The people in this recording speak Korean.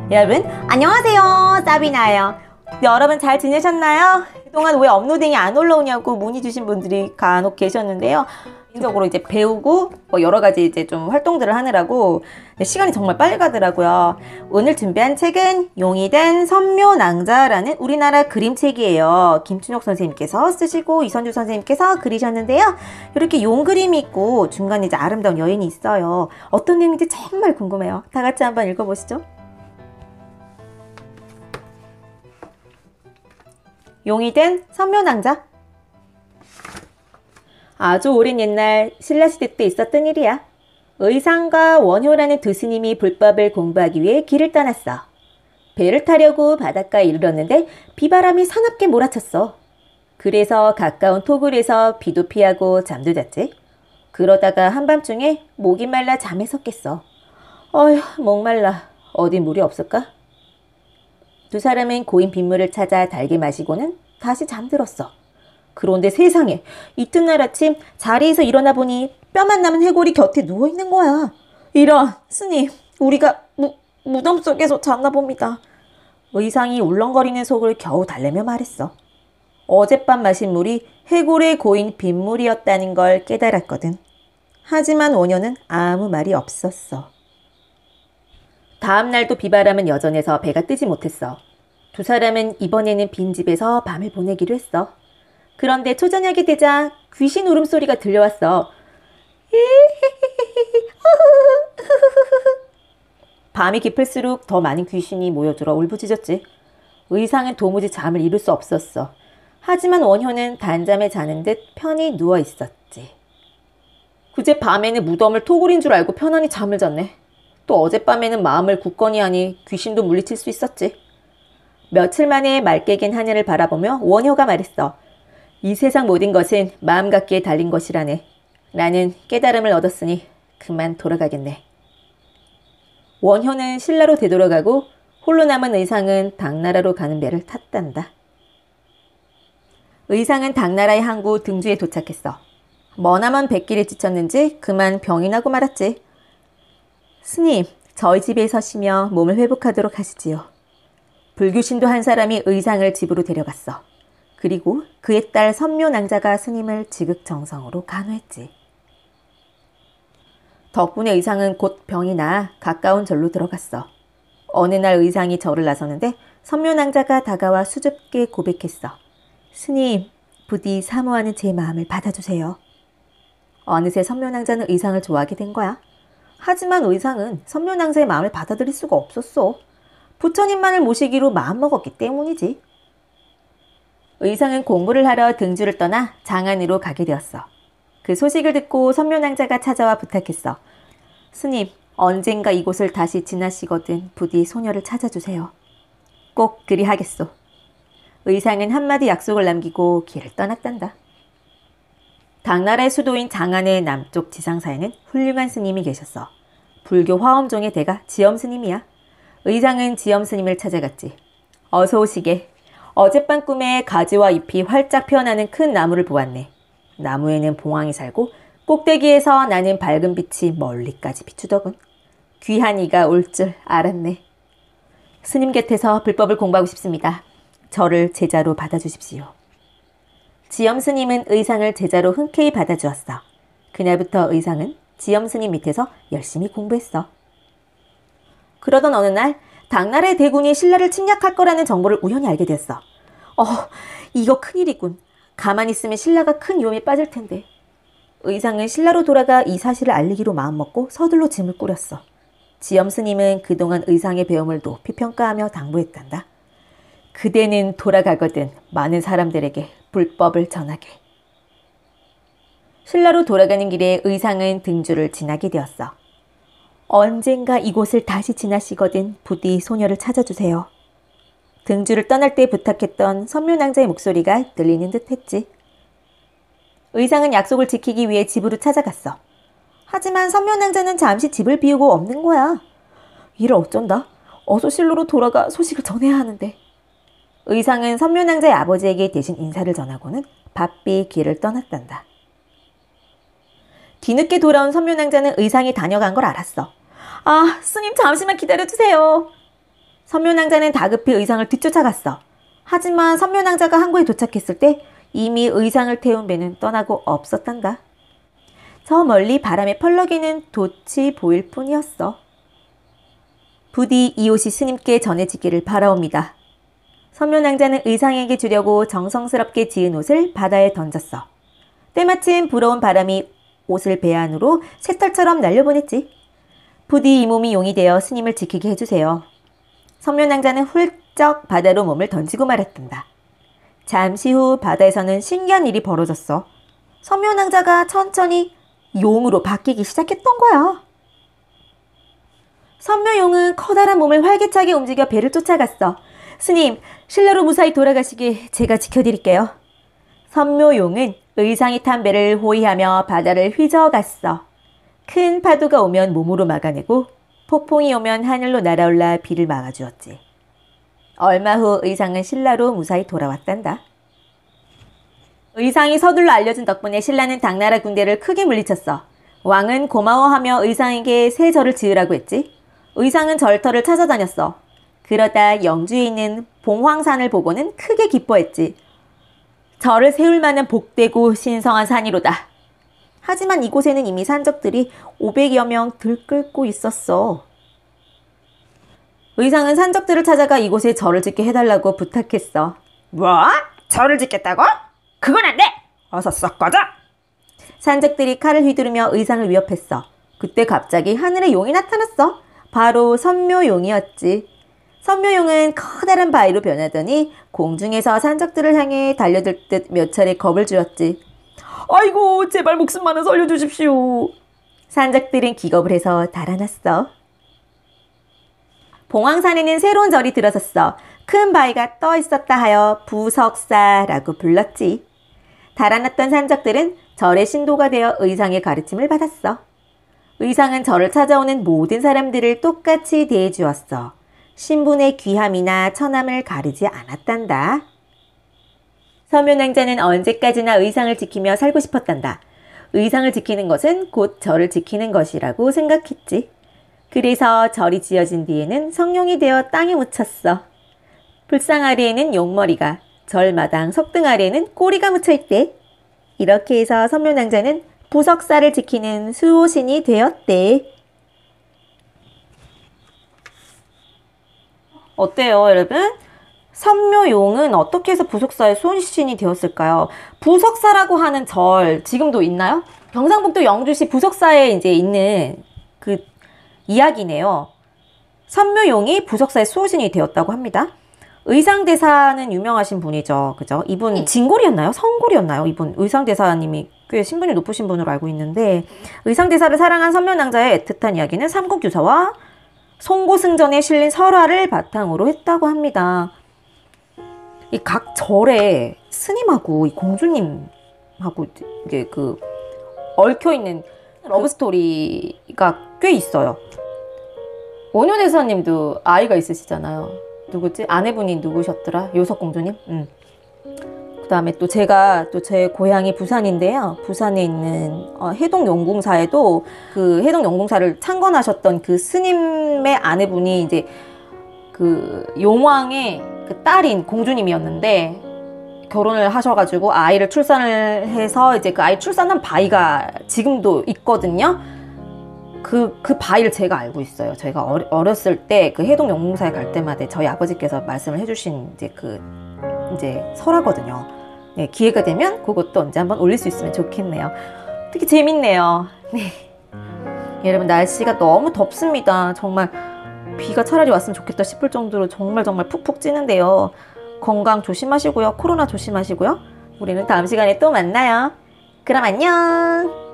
여러분 안녕하세요, 사비나예요. 여러분 잘 지내셨나요? 그동안 왜 업로딩이 안 올라오냐고 문의 주신 분들이 간혹 계셨는데요. 개인적으로 이제 배우고 여러 가지 이제 좀 활동들을 하느라고 시간이 정말 빨리 가더라고요. 오늘 준비한 책은 용이 된 선묘낭자라는 우리나라 그림책이에요. 김춘옥 선생님께서 쓰시고 이선주 선생님께서 그리셨는데요. 이렇게 용 그림이 있고 중간에 이제 아름다운 여인이 있어요. 어떤 내용인지 정말 궁금해요. 다 같이 한번 읽어보시죠. 용이 된 선묘낭자. 아주 오랜 옛날 신라시대 때 있었던 일이야. 의상과 원효라는 두 스님이 불법을 공부하기 위해 길을 떠났어. 배를 타려고 바닷가에 이르렀는데 비바람이 사납게 몰아쳤어. 그래서 가까운 토굴에서 비도 피하고 잠도 잤지. 그러다가 한밤중에 목이 말라 잠에 섰겠어. 어휴, 목말라. 어디 물이 없을까? 두 사람은 고인 빗물을 찾아 달게 마시고는 다시 잠들었어. 그런데 세상에, 이튿날 아침 자리에서 일어나 보니 뼈만 남은 해골이 곁에 누워있는 거야. 이런, 스님, 우리가 무덤 속에서 잤나 봅니다. 의상이 울렁거리는 속을 겨우 달래며 말했어. 어젯밤 마신 물이 해골의 고인 빗물이었다는 걸 깨달았거든. 하지만 원효는 아무 말이 없었어. 다음 날도 비바람은 여전해서 배가 뜨지 못했어. 두 사람은 이번에는 빈집에서 밤을 보내기로 했어. 그런데 초저녁이 되자 귀신 울음소리가 들려왔어. 밤이 깊을수록 더 많은 귀신이 모여들어 울부짖었지. 의상은 도무지 잠을 이룰 수 없었어. 하지만 원효는 단잠에 자는 듯 편히 누워 있었지. 그제 밤에는 무덤을 토굴인 줄 알고 편안히 잠을 잤네. 또 어젯밤에는 마음을 굳건히 하니 귀신도 물리칠 수 있었지. 며칠 만에 맑게 갠 하늘을 바라보며 원효가 말했어. 이 세상 모든 것은 마음 갖기에 달린 것이라네. 나는 깨달음을 얻었으니 그만 돌아가겠네. 원효는 신라로 되돌아가고 홀로 남은 의상은 당나라로 가는 배를 탔단다. 의상은 당나라의 항구 등주에 도착했어. 머나먼 백길에 지쳤는지 그만 병이 나고 말았지. 스님, 저희 집에 서시며 몸을 회복하도록 하시지요. 불교신도 한 사람이 의상을 집으로 데려갔어. 그리고 그의 딸 선묘낭자가 스님을 지극정성으로 간호했지. 덕분에 의상은 곧 병이 나 가까운 절로 들어갔어. 어느 날 의상이 절을 나서는데 선묘낭자가 다가와 수줍게 고백했어. 스님, 부디 사모하는 제 마음을 받아주세요. 어느새 선묘낭자는 의상을 좋아하게 된 거야. 하지만 의상은 선묘낭자의 마음을 받아들일 수가 없었어. 부처님만을 모시기로 마음먹었기 때문이지. 의상은 공부를 하러 등주를 떠나 장안으로 가게 되었어. 그 소식을 듣고 선묘낭자가 찾아와 부탁했어. 스님, 언젠가 이곳을 다시 지나시거든 부디 소녀를 찾아주세요. 꼭 그리하겠소. 의상은 한마디 약속을 남기고 길을 떠났단다. 당나라의 수도인 장안의 남쪽 지상사에는 훌륭한 스님이 계셨어. 불교 화엄종의 대가 지엄스님이야. 의상은 지엄스님을 찾아갔지. 어서 오시게. 어젯밤 꿈에 가지와 잎이 활짝 피어나는 큰 나무를 보았네. 나무에는 봉황이 살고 꼭대기에서 나는 밝은 빛이 멀리까지 비추더군. 귀한 이가 올 줄 알았네. 스님 곁에서 불법을 공부하고 싶습니다. 저를 제자로 받아주십시오. 지엄스님은 의상을 제자로 흔쾌히 받아주었어. 그날부터 의상은 지엄스님 밑에서 열심히 공부했어. 그러던 어느 날 당나라의 대군이 신라를 침략할 거라는 정보를 우연히 알게 되었어. 이거 큰일이군. 가만히 있으면 신라가 큰 위험에 빠질 텐데. 의상은 신라로 돌아가 이 사실을 알리기로 마음먹고 서둘러 짐을 꾸렸어. 지엄스님은 그동안 의상의 배움을 높이 평가하며 당부했단다. 그대는 돌아가거든 많은 사람들에게 불법을 전하게. 신라로 돌아가는 길에 의상은 등주를 지나게 되었어. 언젠가 이곳을 다시 지나시거든 부디 소녀를 찾아주세요. 등주를 떠날 때 부탁했던 선묘낭자의 목소리가 들리는 듯 했지. 의상은 약속을 지키기 위해 집으로 찾아갔어. 하지만 선묘낭자는 잠시 집을 비우고 없는 거야. 이를 어쩐다. 어서 실로로 돌아가 소식을 전해야 하는데. 의상은 선묘낭자의 아버지에게 대신 인사를 전하고는 바삐 길을 떠났단다. 뒤늦게 돌아온 선묘낭자는 의상이 다녀간 걸 알았어. 아, 스님 잠시만 기다려주세요. 선묘낭자는 다급히 의상을 뒤쫓아갔어. 하지만 선묘낭자가 항구에 도착했을 때 이미 의상을 태운 배는 떠나고 없었단다. 저 멀리 바람에 펄럭이는 돛이 보일 뿐이었어. 부디 이 옷이 스님께 전해지기를 바라옵니다. 선묘낭자는 의상에게 주려고 정성스럽게 지은 옷을 바다에 던졌어. 때마침 불어온 바람이 옷을 배 안으로 새털처럼 날려보냈지. 부디 이 몸이 용이 되어 스님을 지키게 해주세요. 선묘낭자는 훌쩍 바다로 몸을 던지고 말았단다. 잠시 후 바다에서는 신기한 일이 벌어졌어. 선묘낭자가 천천히 용으로 바뀌기 시작했던 거야. 선묘용은 커다란 몸을 활기차게 움직여 배를 쫓아갔어. 스님, 실내로 무사히 돌아가시길 제가 지켜드릴게요. 선묘용은 의상이 탄 배를 호위하며 바다를 휘저어갔어. 큰 파도가 오면 몸으로 막아내고 폭풍이 오면 하늘로 날아올라 비를 막아주었지. 얼마 후 의상은 신라로 무사히 돌아왔단다. 의상이 서둘러 알려진 덕분에 신라는 당나라 군대를 크게 물리쳤어. 왕은 고마워하며 의상에게 새 절을 지으라고 했지. 의상은 절터를 찾아다녔어. 그러다 영주에 있는 봉황산을 보고는 크게 기뻐했지. 절을 세울 만한 복되고 신성한 산이로다. 하지만 이곳에는 이미 산적들이 500여 명 들끓고 있었어. 의상은 산적들을 찾아가 이곳에 절을 짓게 해달라고 부탁했어. 뭐? 절을 짓겠다고? 그건 안 돼! 어서 썩 꺼져! 산적들이 칼을 휘두르며 의상을 위협했어. 그때 갑자기 하늘에 용이 나타났어. 바로 선묘용이었지. 선묘용은 커다란 바위로 변하더니 공중에서 산적들을 향해 달려들 듯 몇 차례 겁을 주었지. 아이고, 제발 목숨만은 살려주십시오. 산적들은 기겁을 해서 달아났어. 봉황산에는 새로운 절이 들어섰어. 큰 바위가 떠 있었다 하여 부석사라고 불렀지. 달아났던 산적들은 절의 신도가 되어 의상의 가르침을 받았어. 의상은 절을 찾아오는 모든 사람들을 똑같이 대해주었어. 신분의 귀함이나 천함을 가리지 않았단다. 선묘낭자는 언제까지나 의상을 지키며 살고 싶었단다. 의상을 지키는 것은 곧 절을 지키는 것이라고 생각했지. 그래서 절이 지어진 뒤에는 성룡이 되어 땅에 묻혔어. 불상 아래에는 용머리가, 절마당 석등 아래에는 꼬리가 묻혀있대. 이렇게 해서 선묘낭자는 부석사를 지키는 수호신이 되었대. 어때요, 여러분? 선묘용은 어떻게 해서 부석사의 수호신이 되었을까요? 부석사라고 하는 절 지금도 있나요? 경상북도 영주시 부석사에 이제 있는 그 이야기네요. 선묘용이 부석사의 수호신이 되었다고 합니다. 의상대사는 유명하신 분이죠. 그죠? 이분 진골이었나요? 성골이었나요? 이분 의상대사님이 꽤 신분이 높으신 분으로 알고 있는데, 의상대사를 사랑한 선묘낭자의 애틋한 이야기는 삼국유사와 송고승전에 실린 설화를 바탕으로 했다고 합니다. 이 각 절에 스님하고 이 공주님하고 이게 그 얽혀있는 러브스토리가 꽤 있어요. 원효대사님도 아이가 있으시잖아요. 누구지? 아내분이 누구셨더라? 요석공주님? 그 다음에 또 제가 또 제 고향이 부산인데요. 부산에 있는 해동용궁사에도 그 해동용궁사를 창건하셨던 그 스님의 아내분이 이제 그 용왕의 그 딸인 공주님이었는데, 결혼을 하셔가지고 아이를 출산을 해서 이제 그 아이 출산한 바위가 지금도 있거든요. 그 바위를 제가 알고 있어요. 제가 어렸을 때 그 해동용궁사에 갈 때마다 저희 아버지께서 말씀을 해주신 이제 설화거든요. 네, 기회가 되면 그것도 언제 한번 올릴 수 있으면 좋겠네요. 되게 재밌네요. 네. 여러분, 날씨가 너무 덥습니다. 정말 비가 차라리 왔으면 좋겠다 싶을 정도로 정말 푹푹 찌는데요. 건강 조심하시고요. 코로나 조심하시고요. 우리는 다음 시간에 또 만나요. 그럼 안녕.